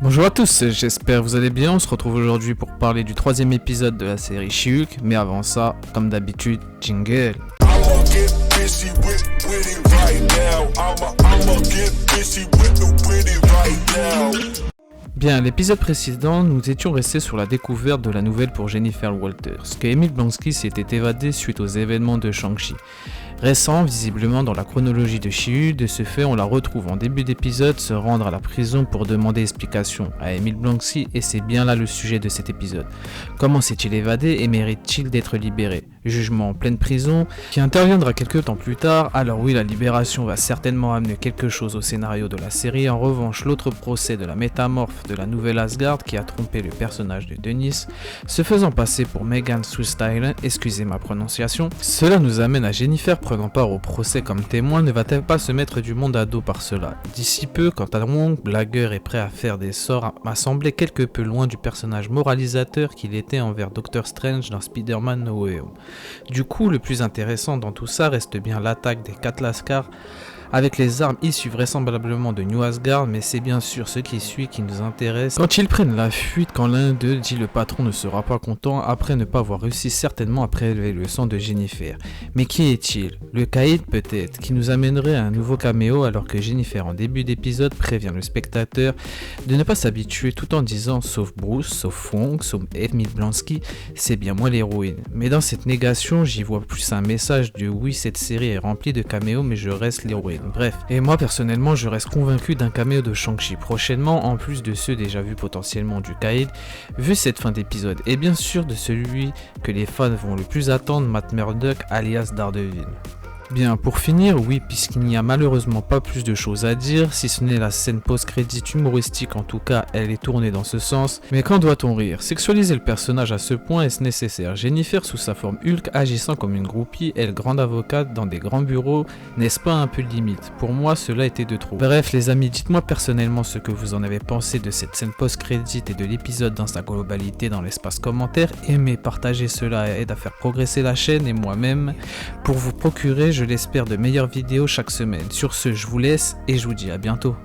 Bonjour à tous, j'espère que vous allez bien. On se retrouve aujourd'hui pour parler du troisième épisode de la série She-Hulk, mais avant ça, comme d'habitude, jingle. Bien, l'épisode précédent, nous étions restés sur la découverte de la nouvelle pour Jennifer Walters, que Emile Blonsky s'était évadé suite aux événements de Shang-Chi. Récent, visiblement dans la chronologie de She-Hulk, de ce fait on la retrouve en début d'épisode se rendre à la prison pour demander explication à Emile Blonsky et c'est bien là le sujet de cet épisode. Comment s'est-il évadé et mérite-t-il d'être libéré? Jugement en pleine prison, qui interviendra quelques temps plus tard. Alors oui, la libération va certainement amener quelque chose au scénario de la série. En revanche, l'autre procès de la métamorphe de la nouvelle Asgard qui a trompé le personnage de Dennis, se faisant passer pour Megan Thee Stallion, excusez ma prononciation, cela nous amène à Jennifer prenant part au procès comme témoin. Ne va-t-elle pas se mettre du monde à dos par cela? D'ici peu, quant à Wong, blagueur et prêt à faire des sorts, m'a semblé quelque peu loin du personnage moralisateur qu'il était envers Doctor Strange dans Spider-Man No Way Home. Du coup, le plus intéressant dans tout ça reste bien l'attaque des 4 Lascars avec les armes issues vraisemblablement de New Asgard, mais c'est bien sûr ce qui suit qui nous intéresse. Quand ils prennent la fuite, quand l'un d'eux dit le patron ne sera pas content après ne pas avoir réussi certainement à prélever le sang de Jennifer. Mais qui est-il? Le Caïd peut-être, qui nous amènerait à un nouveau caméo alors que Jennifer en début d'épisode prévient le spectateur de ne pas s'habituer tout en disant sauf Bruce, sauf Wong, sauf Emile Blonsky, c'est bien moi l'héroïne. Mais dans cette négation, j'y vois plus un message de oui, cette série est remplie de caméos mais je reste l'héroïne. Bref, et moi personnellement je reste convaincu d'un caméo de Shang-Chi prochainement, en plus de ceux déjà vus potentiellement du Caïd, vu cette fin d'épisode, et bien sûr de celui que les fans vont le plus attendre, Matt Murdock alias Daredevil. Bien, pour finir, oui, puisqu'il n'y a malheureusement pas plus de choses à dire, si ce n'est la scène post-crédit humoristique, en tout cas, elle est tournée dans ce sens. Mais quand doit-on rire? Sexualiser le personnage à ce point, est-ce nécessaire? Jennifer, sous sa forme Hulk, agissant comme une groupie, elle grande avocate dans des grands bureaux, n'est-ce pas un peu limite? Pour moi, cela était de trop. Bref, les amis, dites-moi personnellement ce que vous en avez pensé de cette scène post-crédit et de l'épisode dans sa globalité dans l'espace commentaire. Aimez, partagez cela aide à faire progresser la chaîne et moi-même pour vous procurer, je l'espère, de meilleures vidéos chaque semaine. Sur ce, je vous laisse et je vous dis à bientôt.